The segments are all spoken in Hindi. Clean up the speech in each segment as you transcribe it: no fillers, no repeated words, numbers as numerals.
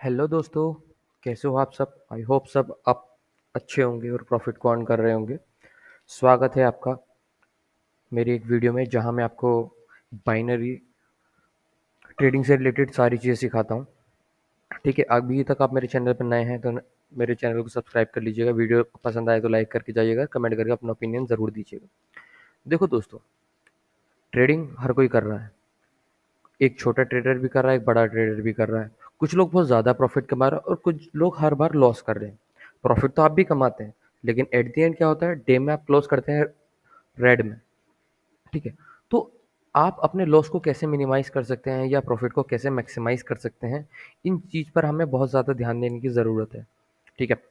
हेलो दोस्तों, कैसे हो आप सब? आई होप सब आप अच्छे होंगे और प्रॉफिट को अर्न कर रहे होंगे। स्वागत है आपका मेरी एक वीडियो में जहां मैं आपको बाइनरी ट्रेडिंग से रिलेटेड सारी चीज़ें सिखाता हूं। ठीक है, अभी तक आप मेरे चैनल पर नए हैं तो मेरे चैनल को सब्सक्राइब कर लीजिएगा। वीडियो पसंद आए तो लाइक करके जाइएगा, कमेंट करके अपना ओपिनियन ज़रूर दीजिएगा। देखो दोस्तों, ट्रेडिंग हर कोई कर रहा है। एक छोटा ट्रेडर भी कर रहा है, एक बड़ा ट्रेडर भी कर रहा है। कुछ लोग बहुत ज़्यादा प्रॉफिट कमा रहे हैं और कुछ लोग हर बार लॉस कर रहे हैं। प्रॉफिट तो आप भी कमाते हैं, लेकिन एट द एंड क्या होता है, डे में आप क्लोज करते हैं रेड में। ठीक है, तो आप अपने लॉस को कैसे मिनिमाइज कर सकते हैं या प्रॉफिट को कैसे मैक्सिमाइज कर सकते हैं, इन चीज़ पर हमें बहुत ज़्यादा ध्यान देने की ज़रूरत है। ठीक है,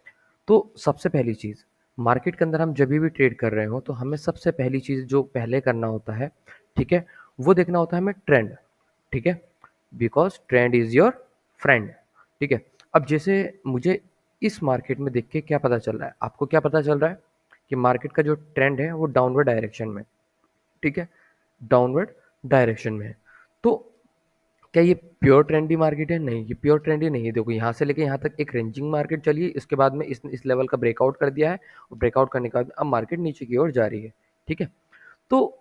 तो सबसे पहली चीज़, मार्केट के अंदर हम जब भी ट्रेड कर रहे हो तो हमें सबसे पहली चीज़ जो पहले करना होता है, ठीक है, वो देखना होता है हमें ट्रेंड। ठीक है, because trend is your friend. ठीक है, अब जैसे मुझे इस मार्केट में देख के क्या पता चल रहा है, आपको क्या पता चल रहा है कि मार्केट का जो ट्रेंड है वो डाउनवर्ड डायरेक्शन में। ठीक है, डाउनवर्ड डायरेक्शन में है। तो क्या ये प्योर ट्रेंडी मार्केट है? नहीं, ये प्योर ट्रेंडी नहीं है। देखो, यहाँ से लेके यहाँ तक एक रेंजिंग मार्केट चली है, इसके बाद में इस लेवल का ब्रेकआउट कर दिया है और ब्रेकआउट करने के बाद अब मार्केट नीचे की ओर जा रही है। ठीक है, तो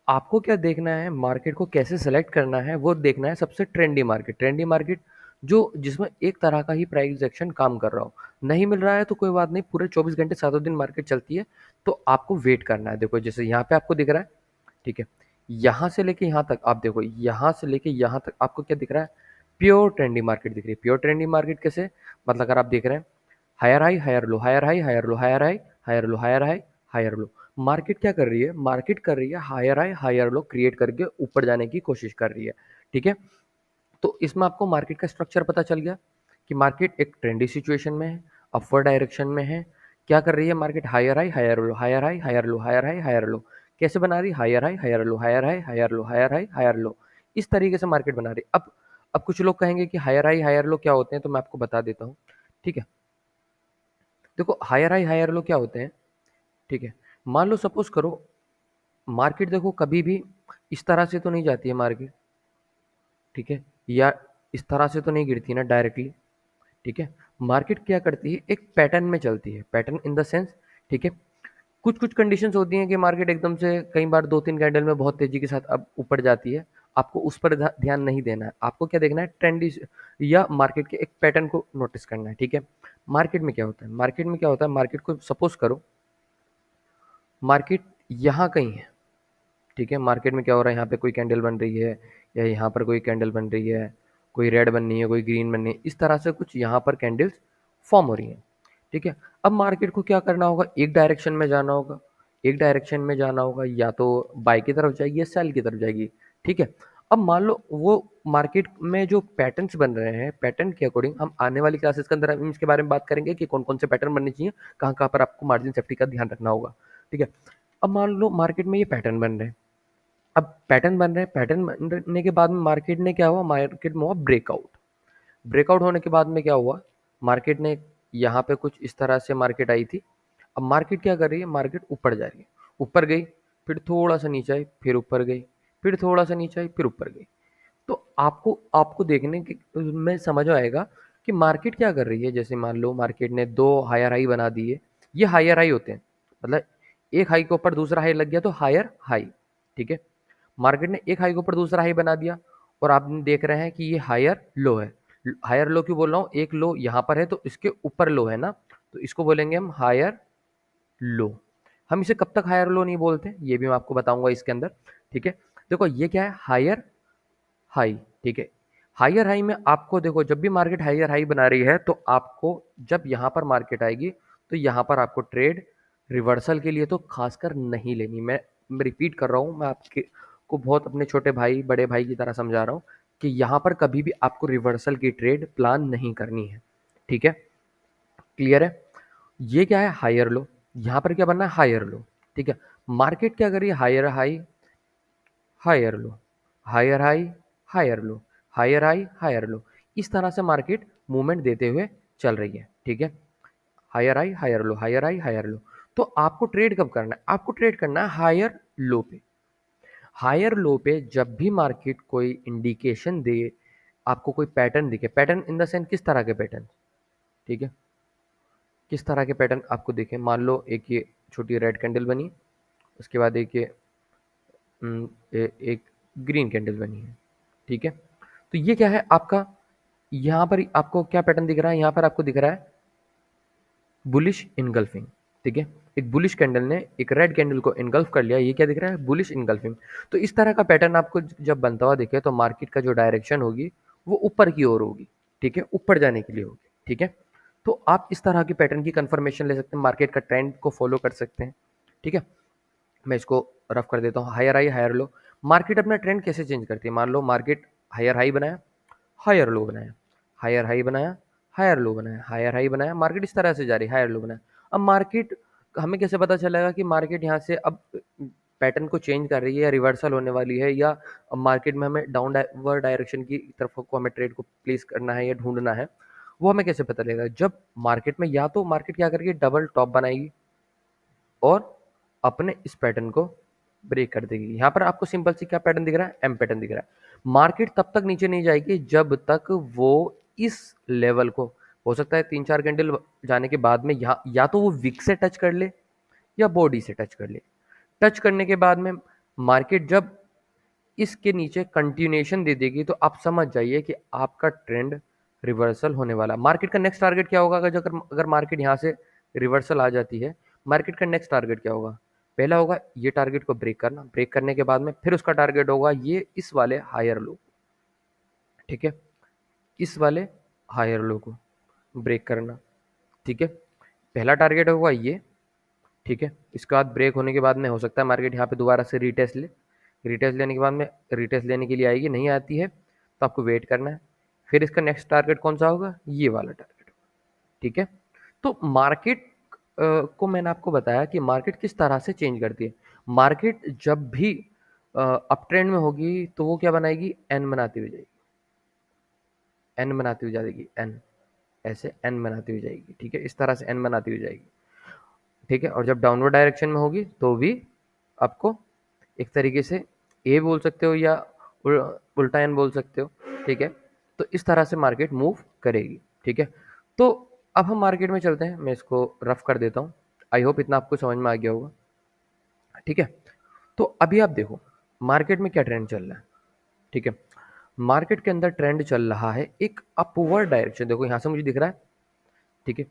आपको क्या देखना है, मार्केट को कैसे सेलेक्ट करना है, वो देखना है सबसे ट्रेंडी मार्केट। ट्रेंडी मार्केट जो जिसमें एक तरह का ही प्राइस एक्शन काम कर रहा हो। नहीं मिल रहा है तो कोई बात नहीं, पूरे 24 घंटे सातों दिन मार्केट चलती है, तो आपको वेट करना है। देखो, जैसे यहाँ पे आपको दिख रहा है, ठीक है, यहाँ से लेके यहाँ तक आप देखो, यहाँ से लेके यहाँ तक आपको क्या दिख रहा है, प्योर ट्रेंडी मार्केट दिख रही है। प्योर ट्रेंडी मार्केट कैसे? मतलब अगर आप देख रहे हैं, higher high higher low, higher high higher low, higher high higher low, higher high higher low. Market क्या कर रही है? मार्केट कर रही है higher high higher low create करके ऊपर जाने की कोशिश कर रही है। ठीक है, तो इसमें आपको मार्केट का स्ट्रक्चर पता चल गया कि मार्केट एक ट्रेंडी सिचुएशन में है, अपवर्ड डायरेक्शन में है। क्या कर रही है market? Higher high higher low, higher high higher low, higher high higher low. कैसे बना रही? Higher high higher low, higher high higher low, higher high higher low. इस तरीके से मार्केट बना रही। अब कुछ लोग कहेंगे कि हायर हाई हायर लो क्या होते हैं, तो मैं आपको बता देता हूँ। ठीक है, देखो, हायर हाई हायर लो क्या होते हैं। ठीक है, मान लो सपोज करो, मार्केट देखो कभी भी इस तरह से तो नहीं जाती है मार्केट। ठीक है, या इस तरह से तो नहीं गिरती ना डायरेक्टली। ठीक है, मार्केट क्या करती है, एक पैटर्न में चलती है। पैटर्न इन द सेंस, ठीक है, कुछ कुछ कंडीशंस होती हैं कि मार्केट एकदम से कई बार 2-3 कैंडल में बहुत तेजी के साथ अब ऊपर जाती है। आपको उस पर ध्यान नहीं देना है, आपको क्या देखना है, ट्रेंडी या मार्केट के एक पैटर्न को नोटिस करना है। ठीक है, मार्केट में क्या होता है, मार्केट में क्या होता है, मार्केट को सपोज करो मार्केट यहाँ कहीं है। ठीक है, मार्केट में क्या हो रहा है, यहाँ पे कोई कैंडल बन रही है, या यहाँ पर कोई कैंडल बन रही है, कोई रेड बननी है, कोई ग्रीन बननी है, इस तरह से कुछ यहाँ पर कैंडल्स फॉर्म हो रही हैं। ठीक है, अब मार्केट को क्या करना होगा, एक डायरेक्शन में जाना होगा। एक डायरेक्शन में जाना होगा, या तो बाय की तरफ जाएगी या सेल की तरफ जाएगी। ठीक है, अब मान लो वो मार्केट में जो पैटर्न्स बन रहे हैं, पैटर्न के अकॉर्डिंग हम आने वाली क्लासेस के अंदर हम इसके बारे में बात करेंगे कि कौन कौन से पैटर्न बनने चाहिए, कहाँ कहाँ पर आपको मार्जिन सेफ्टी का ध्यान रखना होगा। ठीक है, अब मान लो मार्केट में ये पैटर्न बन रहे हैं। अब पैटर्न बन रहे हैं, पैटर्न बनने के बाद में मार्केट ने क्या हुआ, मार्केट में हुआ ब्रेकआउट। ब्रेकआउट होने के बाद में क्या हुआ, मार्केट ने यहाँ पे कुछ इस तरह से मार्केट आई थी। अब मार्केट क्या कर रही है, मार्केट ऊपर जा रही है। ऊपर गई, फिर थोड़ा सा नीचे आई, फिर ऊपर गई, फिर थोड़ा सा नीचे आई, फिर ऊपर गई। तो आपको आपको देखने के में समझ आएगा कि मार्केट क्या कर रही है। जैसे मान लो मार्केट ने दो हायर हाई बना दिए, ये हायर हाई होते हैं, मतलब एक हाई के ऊपर दूसरा हाई लग गया तो हायर हाई। ठीक है, मार्केट ने एक हाई के ऊपर दूसरा हाई बना दिया, और आप देख रहे हैं कि ये हायर लो है। हायर लो क्यों बोल रहा हूँ, एक लो यहाँ पर है तो इसके ऊपर लो है ना, तो इसको बोलेंगे हम हायर लो। हम इसे कब तक हायर लो नहीं बोलते, ये भी मैं आपको बताऊंगा इसके अंदर। ठीक है, देखो ये क्या है, हायर हाई। ठीक है, हायर हाई में आपको देखो, जब भी मार्केट हायर हाई बना रही है तो आपको, जब यहाँ पर मार्केट आएगी तो यहाँ पर आपको ट्रेड रिवर्सल के लिए तो खासकर नहीं लेनी। मैं रिपीट कर रहा हूँ, मैं आपके को बहुत अपने छोटे भाई बड़े भाई की तरह समझा रहा हूँ कि यहाँ पर कभी भी आपको रिवर्सल की ट्रेड प्लान नहीं करनी है। ठीक है, क्लियर है? ये क्या है, हायर लो। यहाँ पर क्या बनना है, हायर लो। ठीक है, मार्केट क्या कर रही है, higher high higher low, higher high higher low, higher high higher low. इस तरह से मार्केट मूवमेंट देते हुए चल रही है। ठीक है, higher high higher low, higher high higher low. तो आपको ट्रेड कब करना है, आपको ट्रेड करना है हायर लो पे। हायर लो पे जब भी मार्केट कोई इंडिकेशन दे आपको कोई पैटर्न दिखे, पैटर्न इन द सेंस किस तरह के पैटर्न, ठीक है, किस तरह के पैटर्न आपको दिखे। मान लो एक ये छोटी रेड कैंडल बनी, उसके बाद एक ये एक ग्रीन कैंडल बनी है, ठीक है। तो ये क्या है आपका, यहाँ पर आपको क्या पैटर्न दिख रहा है, यहाँ पर आपको दिख रहा है बुलिश इनगल्फिंग, ठीक है। एक बुलिश कैंडल ने एक रेड कैंडल को इनगल्फ कर लिया, ये क्या दिख रहा है, बुलिश इनगल्फिंग। तो इस तरह का पैटर्न आपको जब बनता हुआ दिखे तो मार्केट का जो डायरेक्शन होगी वो ऊपर की ओर होगी, ठीक है, ऊपर जाने के लिए होगी, ठीक है। तो आप इस तरह की पैटर्न की कंफर्मेशन ले सकते हैं, मार्केट का ट्रेंड को फॉलो कर सकते हैं, ठीक है। मैं इसको रफ कर देता हूँ, higher high higher low. Market अपना ट्रेंड कैसे चेंज करती है, मान लो मार्केट हायर हाई बनाया, हायर लो बनाया, हायर हाई बनाया, हायर लो बनाया, हायर हाई बनाया, मार्केट इस तरह से जा रही है, हायर लो बनाया। अब मार्केट, हमें कैसे पता चलेगा कि मार्केट यहाँ से अब पैटर्न को चेंज कर रही है या रिवर्सल होने वाली है, या मार्केट में हमें डाउनवर्ड डायरेक्शन की तरफ को हमें ट्रेड को प्लेस करना है या ढूंढना है, वो हमें कैसे पता लगेगा। जब मार्केट में या तो मार्केट क्या करेगी, डबल टॉप बनाएगी और अपने इस पैटर्न को ब्रेक कर देगी। यहाँ पर आपको सिंपल सी क्या पैटर्न दिख रहा है, एम पैटर्न दिख रहा है। मार्केट तब तक नीचे नहीं जाएगी जब तक वो इस लेवल को, हो सकता है 3-4 कैंडल जाने के बाद में यहाँ या तो वो विक से टच कर ले या बॉडी से टच कर ले। टच करने के बाद में मार्केट जब इसके नीचे कंटिन्यूएशन दे देगी तो आप समझ जाइए कि आपका ट्रेंड रिवर्सल होने वाला। मार्केट का नेक्स्ट टारगेट क्या होगा, अगर अगर मार्केट यहाँ से रिवर्सल आ जाती है, मार्केट का नेक्स्ट टारगेट क्या होगा, पहला होगा ये टारगेट को ब्रेक करना, ब्रेक करने के बाद में फिर उसका टारगेट होगा ये इस वाले हायर लो, ठीक है, इस वाले हायर लो को ब्रेक करना, ठीक है। पहला टारगेट होगा ये, ठीक है। इसके बाद ब्रेक होने के बाद में हो सकता है मार्केट यहाँ पे दोबारा से रीटेस्ट ले, रीटेस्ट लेने के बाद में, रीटेस्ट लेने के लिए आएगी, नहीं आती है तो आपको वेट करना है। फिर इसका नेक्स्ट टारगेट कौन सा होगा, ये वाला टारगेट, ठीक है। तो मार्केट को मैंने आपको बताया कि मार्केट किस तरह से चेंज करती है। मार्केट जब भी अप ट्रेंड में होगी तो वो क्या बनाएगी, एन बनाती हुई जाएगी, एन बनाती हुई जाएगी, एन, ऐसे एन बनाती हुई जाएगी, ठीक है, इस तरह से एन बनाती हुई जाएगी, ठीक है। और जब डाउनवर्ड डायरेक्शन में होगी तो भी आपको एक तरीके से ए बोल सकते हो या उल्टा एन बोल सकते हो, ठीक है। तो इस तरह से मार्केट मूव करेगी, ठीक है। तो अब हम मार्केट में चलते हैं, मैं इसको रफ कर देता हूँ। आई होप इतना आपको समझ में आ गया होगा, ठीक है। तो अभी आप देखो मार्केट में क्या ट्रेंड चल रहा है, ठीक है। मार्केट के अंदर ट्रेंड चल रहा है एक अपवर्ड डायरेक्शन, देखो यहाँ से मुझे दिख रहा है, ठीक है।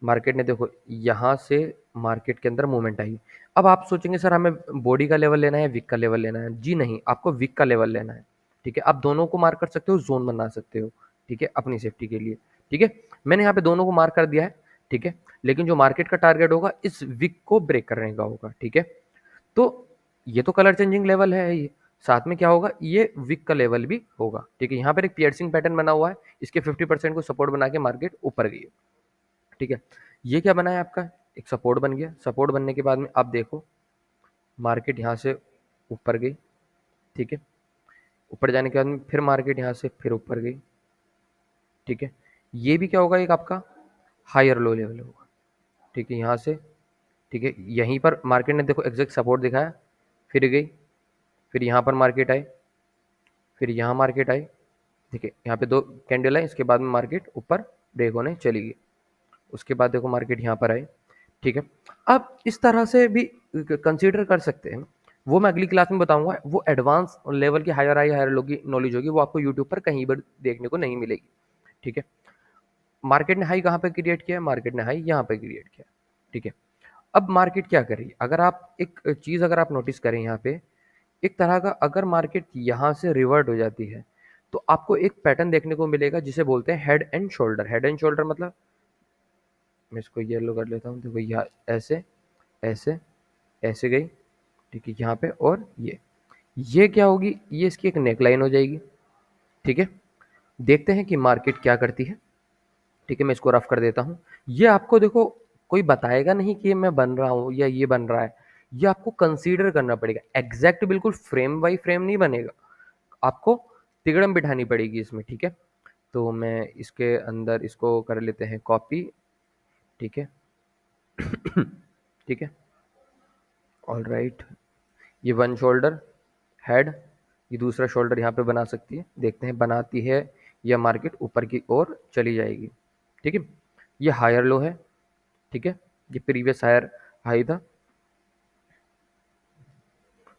मार्केट ने देखो यहाँ से मार्केट के अंदर मूवमेंट आई। अब आप सोचेंगे सर हमें बॉडी का लेवल लेना है, विक का लेवल लेना है, जी नहीं, आपको विक का लेवल लेना है, ठीक है। आप दोनों को मार्क कर सकते हो, जोन बना सकते हो, ठीक है, अपनी सेफ्टी के लिए, ठीक है। मैंने यहाँ पे दोनों को मार्क कर दिया है, ठीक है। लेकिन जो मार्केट का टारगेट होगा इस विक को ब्रेक करने का होगा, ठीक है। तो ये तो कलर चेंजिंग लेवल है, ये साथ में क्या होगा, ये विक का लेवल भी होगा, ठीक है। यहाँ पर एक पियर्सिंग पैटर्न बना हुआ है, इसके 50% को सपोर्ट बना के मार्केट ऊपर गई है, ठीक है। ये क्या बना है आपका, एक सपोर्ट बन गया। सपोर्ट बनने के बाद में आप देखो मार्केट यहाँ से ऊपर गई, ठीक है। ऊपर जाने के बाद में फिर मार्केट यहाँ से फिर ऊपर गई, ठीक है। ये भी क्या होगा, एक आपका हायर लो लेवल होगा, ठीक है, यहाँ से, ठीक है। यहीं पर मार्केट ने देखो एग्जैक्ट सपोर्ट दिखाया, फिर गई, फिर यहाँ पर मार्केट आई, फिर यहाँ मार्केट आई, ठीक है। यहाँ पे 2 कैंडल है, इसके बाद में मार्केट ऊपर ब्रेक होने चली गई। उसके बाद देखो मार्केट यहाँ पर आई, ठीक है। अब इस तरह से भी कंसीडर कर सकते हैं, वो मैं अगली क्लास में बताऊंगा। वो एडवांस लेवल की हायर हाई हायर लो की नॉलेज होगी, वो आपको यूट्यूब पर कहीं पर देखने को नहीं मिलेगी, ठीक है। मार्केट ने हाई कहाँ पे क्रिएट किया, मार्केट ने हाई यहाँ पे क्रिएट किया, ठीक है। अब मार्केट क्या कर रही है, अगर आप एक चीज़ अगर आप नोटिस करें यहाँ पे, एक तरह का अगर मार्केट यहाँ से रिवर्ट हो जाती है तो आपको एक पैटर्न देखने को मिलेगा जिसे बोलते हैं head and shoulder. Head and shoulder मतलब, मैं इसको येलो कर लेता हूँ, देखो यहाँ ऐसे ऐसे ऐसे गई, ठीक है, यहाँ पे, और ये क्या होगी, ये इसकी एक नेकलाइन हो जाएगी, ठीक है। देखते हैं कि मार्केट क्या करती है, ठीक है। मैं इसको रफ कर देता हूँ। ये आपको देखो कोई बताएगा नहीं कि मैं बन रहा हूँ या ये बन रहा है, ये आपको कंसीडर करना पड़ेगा। एग्जैक्ट बिल्कुल फ्रेम बाई फ्रेम नहीं बनेगा, आपको तिगड़म बिठानी पड़ेगी इसमें, ठीक है। तो मैं इसके अंदर इसको कर लेते हैं कॉपी, ठीक है। ठीक है, ऑल राइट। ये वन शोल्डर हेड, ये दूसरा शोल्डर यहाँ पे बना सकती है, देखते हैं बनाती है यह मार्केट ऊपर की ओर चली जाएगी। ठीक है, ये हायर लो है। ठीक है, ये प्रीवियस हायर हाई था।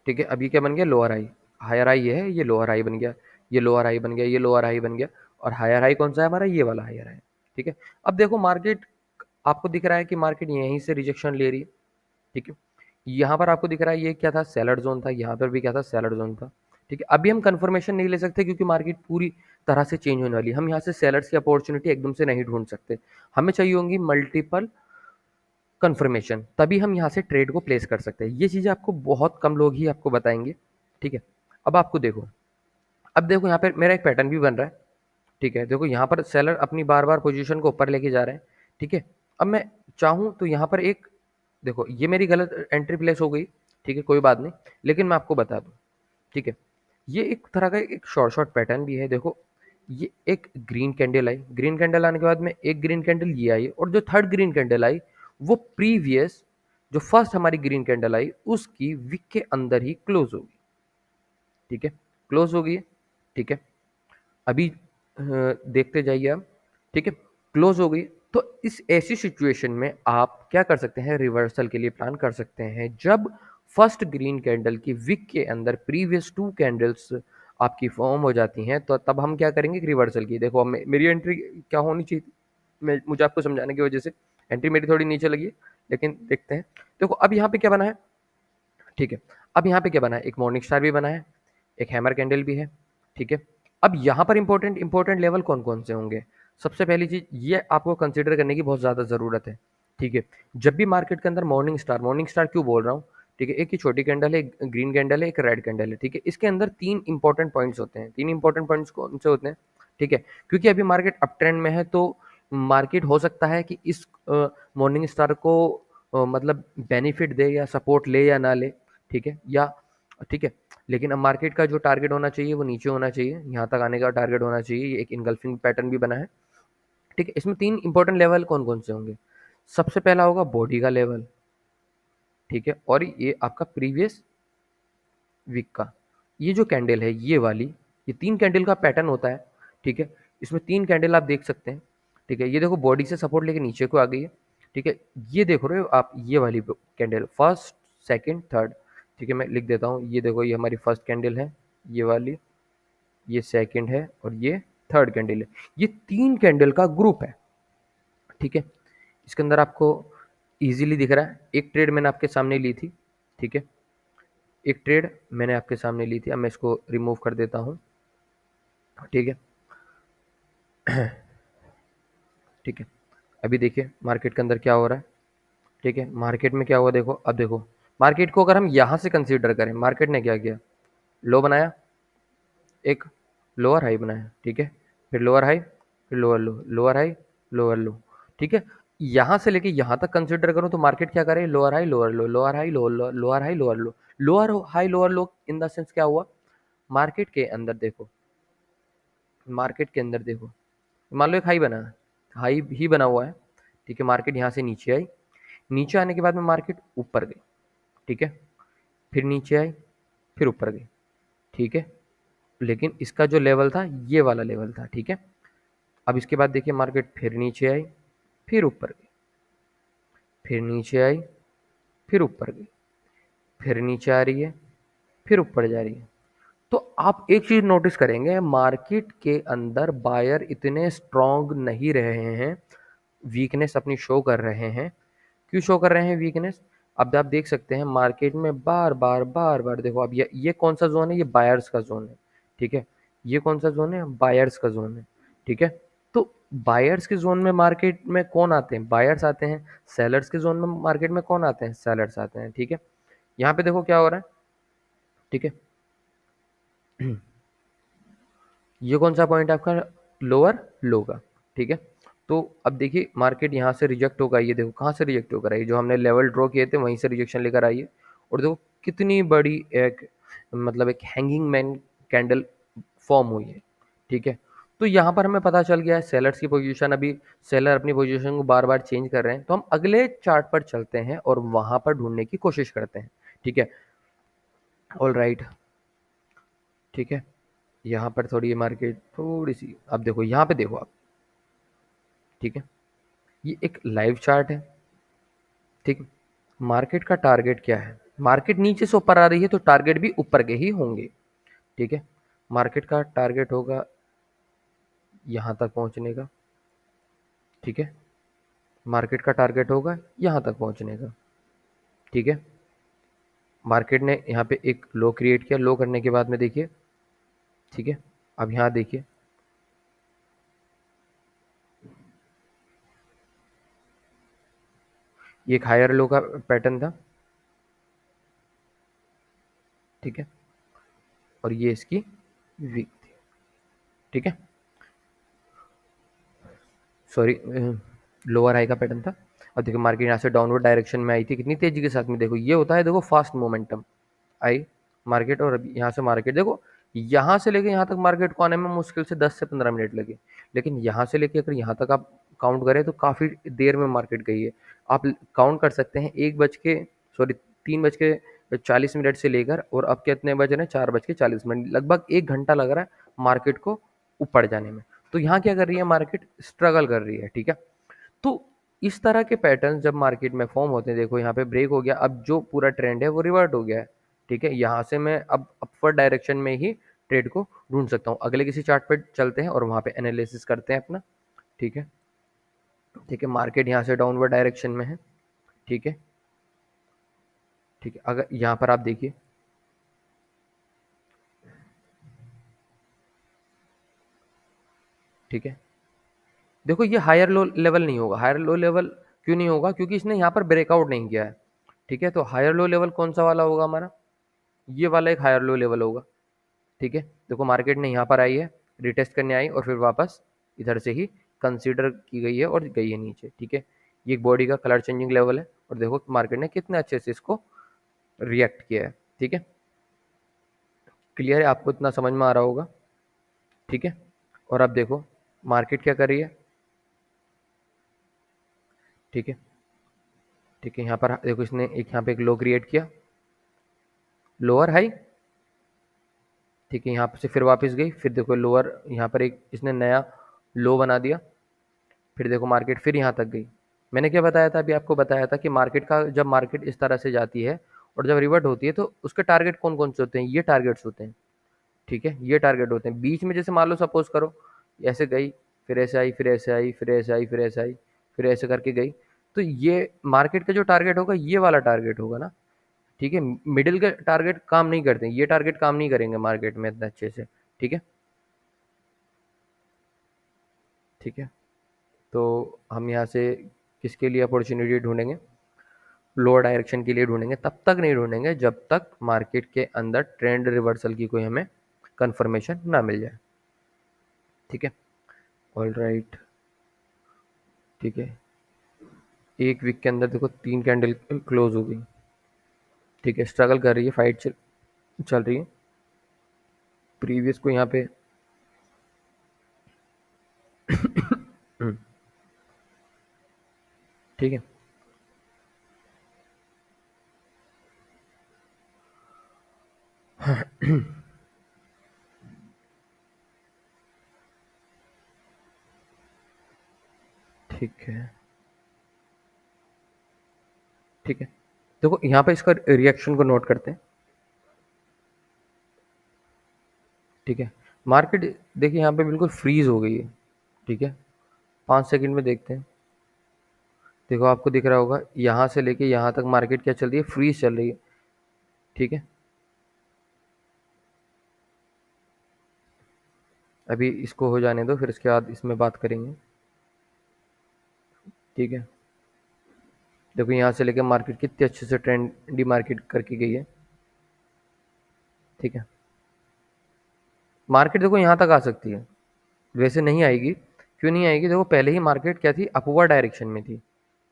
ठीक है, अब ये क्या बन गया, लोअर हाई। हायर हाई ये है, ये लोअर हाई बन गया, ये लोअर हाई बन गया, ये लोअर हाई बन गया, और हायर हाई कौन सा है हमारा, ये वाला हायर हाई। ठीक है, अब देखो मार्केट, आपको दिख रहा है कि मार्केट यहीं से रिजेक्शन ले रही है। ठीक है, यहाँ पर आपको दिख रहा है ये क्या था, सेलर जोन था, यहाँ पर भी क्या था, सेलर जोन था। ठीक है, अभी हम कंफर्मेशन नहीं ले सकते क्योंकि मार्केट पूरी तरह से चेंज होने वाली है। हम यहाँ से सेलर्स की अपॉर्चुनिटी एकदम से नहीं ढूंढ सकते, हमें चाहिए होंगी मल्टीपल कंफर्मेशन, तभी हम यहाँ से ट्रेड को प्लेस कर सकते हैं। ये चीज़ें आपको बहुत कम लोग ही आपको बताएंगे। ठीक है, अब आपको देखो, अब देखो यहाँ पे मेरा एक पैटर्न भी बन रहा है। ठीक है, देखो यहाँ पर सेलर अपनी बार बार पोजीशन को ऊपर लेके जा रहे हैं। ठीक है, अब मैं चाहूँ तो यहाँ पर एक, देखो ये मेरी गलत एंट्री प्लेस हो गई। ठीक है, कोई बात नहीं, लेकिन मैं आपको बता दूँ। ठीक है, ये एक तरह का एक शॉर्ट शॉर्ट पैटर्न भी है। देखो ये एक ग्रीन कैंडल आई, ग्रीन कैंडल आने के बाद में एक ग्रीन कैंडल ये आई, और जो थर्ड ग्रीन कैंडल आई वो प्रीवियस जो फर्स्ट हमारी ग्रीन कैंडल आई उसकी विक के अंदर ही क्लोज होगी। ठीक है, क्लोज हो गई है। ठीक है, अभी देखते जाइए आप। ठीक है, क्लोज हो गई। तो इस ऐसी सिचुएशन में आप क्या कर सकते हैं, रिवर्सल के लिए प्लान कर सकते हैं। जब फर्स्ट ग्रीन कैंडल की विक के अंदर प्रीवियस टू कैंडल्स आपकी फॉर्म हो जाती हैं, तो तब हम क्या करेंगे, रिवर्सल की। देखो मेरी एंट्री क्या होनी चाहिए थी, मैं मुझे आपको समझाने की वजह से एंट्री मेरी थोड़ी नीचे लगी है, लेकिन देखते हैं। देखो अब यहाँ पे क्या बना है। ठीक है, अब यहाँ पे क्या बना है, एक मॉर्निंग स्टार भी बना है, एक हैमर कैंडल भी है। ठीक है, अब यहाँ पर इंपॉर्टेंट लेवल कौन कौन से होंगे। सबसे पहली चीज ये आपको कंसिडर करने की बहुत ज़्यादा ज़रूरत है। ठीक है, जब भी मार्केट के अंदर मॉर्निंग स्टार क्यों बोल रहा हूँ, ठीक है, एक ही छोटी कैंडल है, एक ग्रीन कैंडल है, एक रेड कैंडल है। ठीक है, इसके अंदर तीन इंपॉर्टेंट पॉइंट्स होते हैं। तीन इंपॉर्टेंट पॉइंट्स कौन से होते हैं। ठीक है, क्योंकि अभी मार्केट अप ट्रेंड में है, तो मार्केट हो सकता है कि इस मॉर्निंग स्टार को मतलब बेनिफिट दे या सपोर्ट ले या ना ले। ठीक है, या ठीक है, लेकिन अब मार्केट का जो टारगेट होना चाहिए वो नीचे होना चाहिए, यहाँ तक आने का टारगेट होना चाहिए। ये एक इनगल्फिंग पैटर्न भी बना है। ठीक है, इसमें तीन इंपॉर्टेंट लेवल कौन कौन से होंगे। सबसे पहला होगा बॉडी का लेवल। ठीक है, और ये आपका प्रीवियस वीक का ये जो कैंडल है, ये वाली, ये तीन कैंडल का पैटर्न होता है। ठीक है, इसमें तीन कैंडल आप देख सकते हैं। ठीक है, ये देखो बॉडी से सपोर्ट लेके नीचे को आ गई है। ठीक है, ये देख रहे हो आप, ये वाली कैंडल फर्स्ट सेकंड थर्ड। ठीक है, मैं लिख देता हूँ, ये देखो ये हमारी फर्स्ट कैंडल है, ये वाली, ये सेकंड है, और ये थर्ड कैंडल है। ये तीन कैंडल का ग्रुप है। ठीक है, इसके अंदर आपको इजीली दिख रहा है। एक ट्रेड मैंने आपके सामने ली थी। ठीक है, एक ट्रेड मैंने आपके सामने ली थी, अब मैं इसको रिमूव कर देता हूँ। ठीक है, ठीक है, अभी देखिए मार्केट के अंदर क्या हो रहा है। ठीक है, मार्केट में क्या हुआ देखो, अब देखो मार्केट को अगर हम यहाँ से कंसीडर करें, मार्केट ने क्या किया, लो बनाया, एक लोअर हाई बनाया। ठीक है, फिर लोअर हाई, फिर लोअर लो, लोअर हाई, लोअर लो। ठीक है, यहाँ से लेके यहाँ तक कंसीडर करूँ तो मार्केट क्या करे, lower high lower low, lower high lower low, lower high lower low, lower high lower low. In the sense क्या हुआ, मार्केट के अंदर देखो, मार्केट के अंदर देखो, मान लो एक हाई बना, हाई ही बना हुआ है। ठीक है, मार्केट यहाँ से नीचे आई, नीचे आने के बाद में मार्केट ऊपर गई। ठीक है, फिर नीचे आई, फिर ऊपर गई। ठीक है, लेकिन इसका जो लेवल था ये वाला लेवल था। ठीक है, अब इसके बाद देखिए मार्केट फिर नीचे आई, फिर ऊपर गई, फिर नीचे आई, फिर ऊपर गई, फिर नीचे आ रही है, फिर ऊपर जा रही है। तो आप एक चीज नोटिस करेंगे, मार्केट के अंदर बायर इतने स्ट्रांग नहीं रहे हैं, वीकनेस अपनी शो कर रहे हैं। क्यों शो कर रहे हैं वीकनेस, अब आप देख सकते हैं मार्केट में बार बार देखो, अब ये कौन सा जोन है, ये बायर्स का जोन है। ठीक है, ये कौन सा जोन है, बायर्स का जोन है। ठीक है, तो बायर्स के जोन में मार्केट में कौन आते हैं, बायर्स आते हैं। सेलर्स के जोन में मार्केट में कौन आते हैं, सेलर्स आते हैं। ठीक है, यहाँ पे देखो क्या हो रहा है। ठीक है, ये कौन सा पॉइंट है आपका, लोअर लो का। ठीक है, तो अब देखिए मार्केट यहाँ से रिजेक्ट होगा, ये देखो कहाँ से रिजेक्ट होकर आई, जो हमने लेवल ड्रॉ किए थे वहीं से रिजेक्शन लेकर आई है। और देखो कितनी बड़ी एक मतलब एक हैंगिंग मैन कैंडल फॉर्म हुई है। ठीक है, तो यहाँ पर हमें पता चल गया है सेलर्स की पोजीशन, अभी सेलर अपनी पोजीशन को बार बार चेंज कर रहे हैं। तो हम अगले चार्ट पर चलते हैं और वहां पर ढूंढने की कोशिश करते हैं। ठीक है, ऑल राइट। ठीक है, यहाँ पर थोड़ी ये मार्केट थोड़ी सी, अब देखो यहाँ पे देखो आप, ठीक है, ये एक लाइव चार्ट है, ठीक है। मार्केट का टारगेट क्या है? मार्केट नीचे से ऊपर आ रही है तो टारगेट भी ऊपर के ही होंगे, ठीक है। मार्केट का टारगेट होगा यहाँ तक पहुँचने का, ठीक है। मार्केट का टारगेट होगा यहाँ तक पहुँचने का, ठीक है। मार्केट ने यहाँ पे एक लो क्रिएट किया, लो करने के बाद में देखिए, ठीक है। अब यहाँ देखिए, ये एक हायर लो का पैटर्न था, ठीक है, और ये इसकी वीक थी, ठीक है, सॉरी, लोअर हाई का पैटर्न था। और देखो मार्केट यहाँ से डाउनवर्ड डायरेक्शन में आई थी, कितनी तेजी के साथ में, देखो ये होता है, देखो फास्ट मोमेंटम आई मार्केट, और अभी यहाँ से मार्केट देखो, यहाँ से लेके यहाँ तक मार्केट को आने में मुश्किल से 10 से 15 मिनट लगे, लेकिन यहाँ से लेके अगर यहाँ तक आप काउंट करें तो काफ़ी देर में मार्केट गई है। आप काउंट कर सकते हैं 3:40 से लेकर, और अब कितने बज रहे हैं, 4:40, लगभग 1 घंटा लग रहा है मार्केट को ऊपर जाने में। तो यहाँ क्या कर रही है मार्केट, स्ट्रगल कर रही है, ठीक है। तो इस तरह के पैटर्न जब मार्केट में फॉर्म होते हैं, देखो यहाँ पे ब्रेक हो गया, अब जो पूरा ट्रेंड है वो रिवर्ट हो गया है, ठीक है। यहाँ से मैं अब अपवर्ड डायरेक्शन में ही ट्रेड को ढूंढ सकता हूँ। अगले किसी चार्ट पे चलते हैं और वहाँ पे एनालिसिस करते हैं अपना, ठीक है। ठीक है, मार्केट यहाँ से डाउनवर्ड डायरेक्शन में है, ठीक है, ठीक है। अगर यहाँ पर आप देखिए, ठीक है, देखो ये हायर लो लेवल नहीं होगा। हायर लो लेवल क्यों नहीं होगा? क्योंकि इसने यहाँ पर ब्रेकआउट नहीं किया है, ठीक है। तो हायर लो लेवल कौन सा वाला होगा हमारा? ये वाला एक हायर लो लेवल होगा, ठीक है। देखो मार्केट ने यहाँ पर आई है, रिटेस्ट करने आई और फिर वापस इधर से ही कंसीडर की गई है और गई है नीचे, ठीक है। ये एक बॉडी का कलर चेंजिंग लेवल है, और देखो मार्केट ने कितने अच्छे से इसको रिएक्ट किया है, ठीक है। क्लियर है? आपको इतना समझ में आ रहा होगा, ठीक है। और अब देखो मार्केट क्या कर रही है, ठीक है, ठीक है। यहाँ पर देखो इसने एक यहाँ पे एक लो क्रिएट किया, लोअर हाई, ठीक है। यहाँ से फिर वापस गई, फिर देखो लोअर, यहाँ पर एक इसने नया लो बना दिया, फिर देखो मार्केट फिर यहाँ तक गई। मैंने क्या बताया था, अभी आपको बताया था कि मार्केट का जब मार्केट इस तरह से जाती है और जब रिवर्ट होती है तो उसके टारगेट कौन कौन से होते हैं, ये टारगेट्स होते हैं, ठीक है। ये टारगेट होते हैं बीच में, जैसे मान लो सपोज करो ऐसे गई, फिर ऐसे आई, फिर ऐसे आई, फिर ऐसे आई, फिर ऐसे आई, फिर ऐसे करके गई, तो ये मार्केट का जो टारगेट होगा ये वाला टारगेट होगा ना, ठीक है। मिडिल के टारगेट काम नहीं करते, ये टारगेट काम नहीं करेंगे मार्केट में इतना अच्छे से, ठीक है, ठीक है। तो हम यहाँ से किसके लिए अपॉर्चुनिटी ढूंढेंगे? लोअर डायरेक्शन के लिए ढूंढेंगे। तब तक नहीं ढूंढेंगे जब तक मार्केट के अंदर ट्रेंड रिवर्सल की कोई हमें कंफर्मेशन ना मिल जाए, ठीक है। ऑल राइट, ठीक है। एक वीक के अंदर देखो 3 कैंडल क्लोज हो गई, ठीक है। स्ट्रगल कर रही है, फाइट चल रही है। प्रीवियस को यहाँ पे ठीक है, ठीक है, ठीक है। देखो यहाँ पे इसका रिएक्शन को नोट करते हैं, ठीक है। मार्केट देखिए यहाँ पे बिल्कुल फ्रीज हो गई है, ठीक है। 5 सेकंड में देखते हैं, देखो आपको दिख रहा होगा यहाँ से लेके यहाँ तक मार्केट क्या चल रही है, फ्रीज चल रही है, ठीक है। अभी इसको हो जाने दो, फिर इसके बाद इसमें बात करेंगे, ठीक है। देखो यहाँ से लेके मार्केट कितने अच्छे से ट्रेंडी मार्केट करके गई है, ठीक है। मार्केट देखो यहाँ तक आ सकती है, वैसे नहीं आएगी। क्यों नहीं आएगी? देखो पहले ही मार्केट क्या थी, अपवर्ड डायरेक्शन में थी।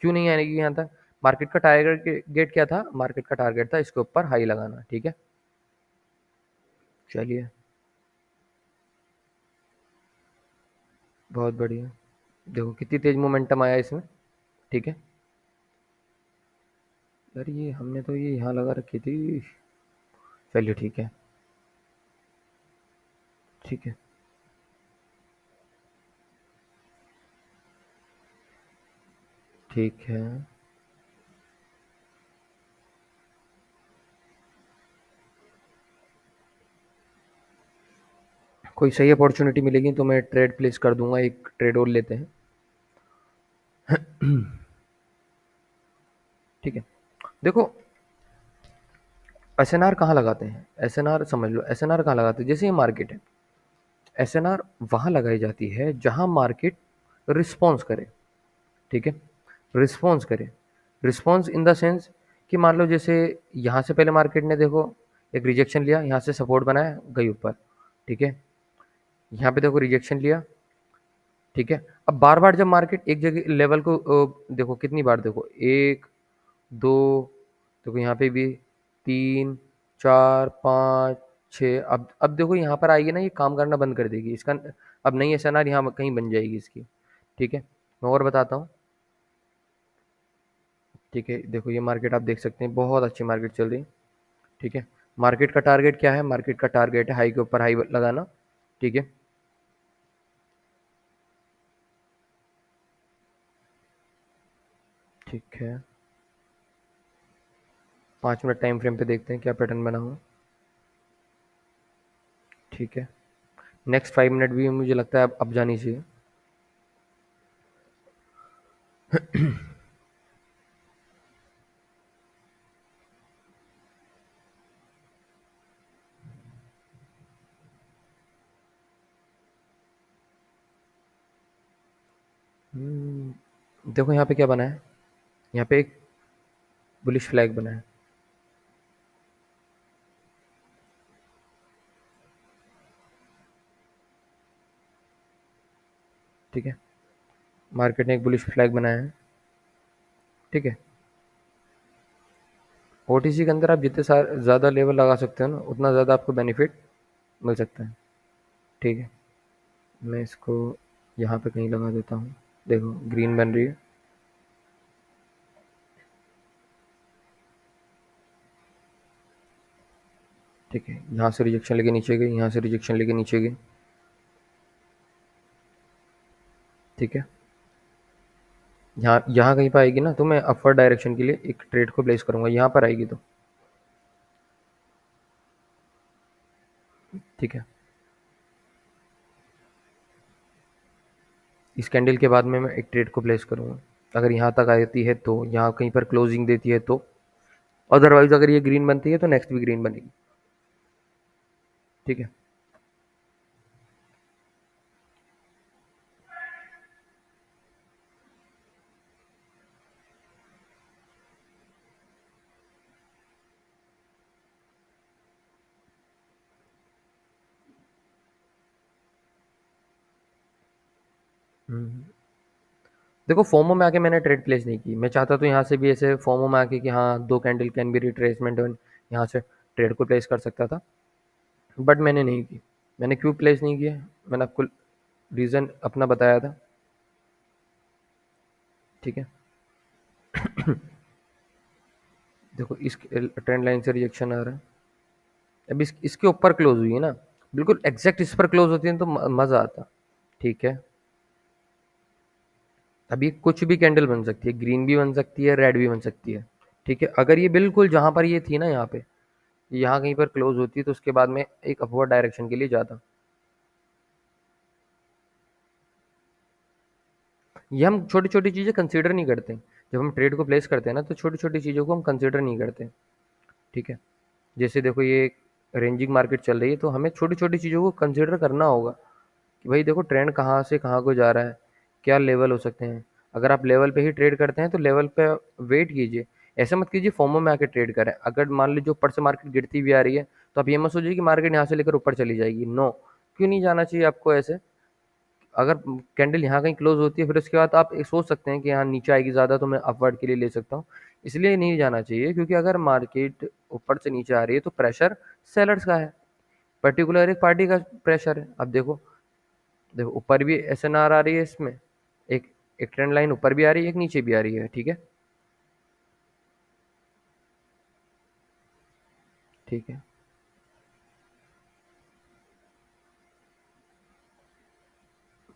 क्यों नहीं आएगी यहाँ तक? मार्केट का टारगेट गेट क्या था? मार्केट का टारगेट था इसके ऊपर हाई लगाना, ठीक है। चलिए, बहुत बढ़िया। देखो कितनी तेज मोमेंटम आया इसमें, ठीक है। यार ये हमने तो ये यहाँ लगा रखी थी, चलिए ठीक है। ठीक है, ठीक है। कोई सही अपॉर्चुनिटी मिलेगी तो मैं ट्रेड प्लेस कर दूंगा, एक ट्रेड और लेते हैं। ठीक है, देखो एसएनआर कहाँ लगाते हैं, एसएनआर समझ लो, एसएनआर कहाँ लगाते हैं, जैसे ये मार्केट है, एसएनआर वहाँ लगाई जाती है जहाँ मार्केट रिस्पॉन्स करे। ठीक है, रिस्पॉन्स करे, रिस्पॉन्स इन द सेंस कि मान लो जैसे यहाँ से पहले मार्केट ने देखो एक रिजेक्शन लिया, यहाँ से सपोर्ट बनाया, गई ऊपर। ठीक है, यहाँ पे देखो रिजेक्शन लिया। ठीक है, अब बार बार जब मार्केट एक जगह लेवल को देखो कितनी बार, देखो एक, दो, देखो यहाँ पे भी तीन, चार, पाँच, छः, अब देखो यहाँ पर आएगी ना, ये काम करना बंद कर देगी इसका। अब नई एसएनआर यहाँ कहीं बन जाएगी इसकी। ठीक है, मैं और बताता हूँ। ठीक है, देखो ये मार्केट आप देख सकते हैं, बहुत अच्छी मार्केट चल रही है। ठीक है, मार्केट का टारगेट क्या है, मार्केट का टारगेट है हाई के ऊपर हाई लगाना। ठीक है, ठीक है, 5 मिनट टाइम फ्रेम पे देखते हैं क्या पैटर्न बना हुआ। ठीक है, नेक्स्ट 5 मिनट भी मुझे लगता है अब जानी चाहिए। देखो यहाँ पे क्या बना है, यहाँ पे एक बुलिश फ्लैग बना है। ठीक है, मार्केट ने एक बुलिश फ्लैग बनाया है। ठीक है, ओटीसी के अंदर आप जितने ज़्यादा लेवल लगा सकते हो ना, उतना ज़्यादा आपको बेनिफिट मिल सकता है। ठीक है, मैं इसको यहाँ पे कहीं लगा देता हूँ। देखो ग्रीन बन रही है। ठीक है, यहाँ से रिजेक्शन लेके नीचे गई, यहाँ से रिजेक्शन लेके नीचे गई। ठीक है, यहाँ यहाँ कहीं पर आएगी ना, तो मैं अपवर्ड डायरेक्शन के लिए एक ट्रेड को प्लेस करूँगा, यहाँ पर आएगी तो। ठीक है, इस कैंडल के बाद में मैं एक ट्रेड को प्लेस करूँगा। अगर यहाँ तक आती है तो, यहाँ कहीं पर क्लोजिंग देती है तो, अदरवाइज अगर ये ग्रीन बनती है तो नेक्स्ट भी ग्रीन बनेगी। ठीक है। देखो फोमो में आके मैंने ट्रेड प्लेस नहीं की, मैं चाहता तो यहाँ से भी ऐसे फोमो में आके कि हाँ दो कैंडल कैन बी रिट्रेसमेंट, यहाँ से ट्रेड को प्लेस कर सकता था, बट मैंने नहीं की। मैंने क्यों प्लेस नहीं किया, मैंने आपको रीज़न अपना बताया था। ठीक है, देखो इस ट्रेंड लाइन से रिजेक्शन आ रहा है। अब इसके ऊपर क्लोज हुई है ना, बिल्कुल एग्जैक्ट इस पर क्लोज होती है तो मज़ा आता। ठीक है, अभी कुछ भी कैंडल बन सकती है, ग्रीन भी बन सकती है, रेड भी बन सकती है। ठीक है, अगर ये बिल्कुल जहाँ पर ये थी ना, यहाँ पे, यहाँ कहीं पर क्लोज होती तो उसके बाद में एक अपवर्ड डायरेक्शन के लिए जाता। ये हम छोटी छोटी चीज़ें कंसीडर नहीं करते, जब हम ट्रेड को प्लेस करते हैं ना, तो छोटी छोटी चीज़ों को हम कंसीडर नहीं करते। ठीक है, जैसे देखो ये रेंजिंग मार्केट चल रही है, तो हमें छोटी छोटी चीज़ों को कंसीडर करना होगा कि भाई देखो ट्रेंड कहाँ से कहाँ को जा रहा है, क्या लेवल हो सकते हैं। अगर आप लेवल पे ही ट्रेड करते हैं तो लेवल पे वेट कीजिए, ऐसा मत कीजिए फोमो में आके ट्रेड करें। अगर मान लीजिए ऊपर से मार्केट गिरती भी आ रही है, तो आप ये मत सोचिए कि मार्केट यहाँ से लेकर ऊपर चली जाएगी। नो, क्यों नहीं जाना चाहिए आपको ऐसे। अगर कैंडल यहाँ कहीं क्लोज होती है, फिर उसके बाद आप एक सोच सकते हैं कि यहाँ नीचे आएगी ज़्यादा, तो मैं अपवर्ड के लिए ले सकता हूँ। इसलिए नहीं जाना चाहिए, क्योंकि अगर मार्केट ऊपर से नीचे आ रही है तो प्रेशर सेलर्स का है, पर्टिकुलर एक पार्टी का प्रेशर है। अब देखो, देखो ऊपर भी एसएनआर आ रही है इसमें, एक एक ट्रेंड लाइन ऊपर भी आ रही है, एक नीचे भी आ रही है। ठीक है, ठीक है,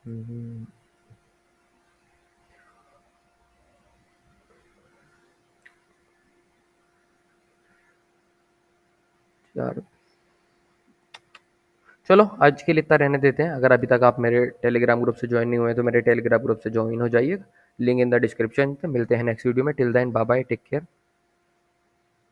हम्म, यार चलो आज के लिए इतना रहने देते हैं। अगर अभी तक आप मेरे टेलीग्राम ग्रुप से ज्वाइन नहीं हुए तो मेरे टेलीग्राम ग्रुप से ज्वाइन हो जाइए। Link in the description. मिलते हैं नेक्स्ट वीडियो में। Till then bye bye, take care.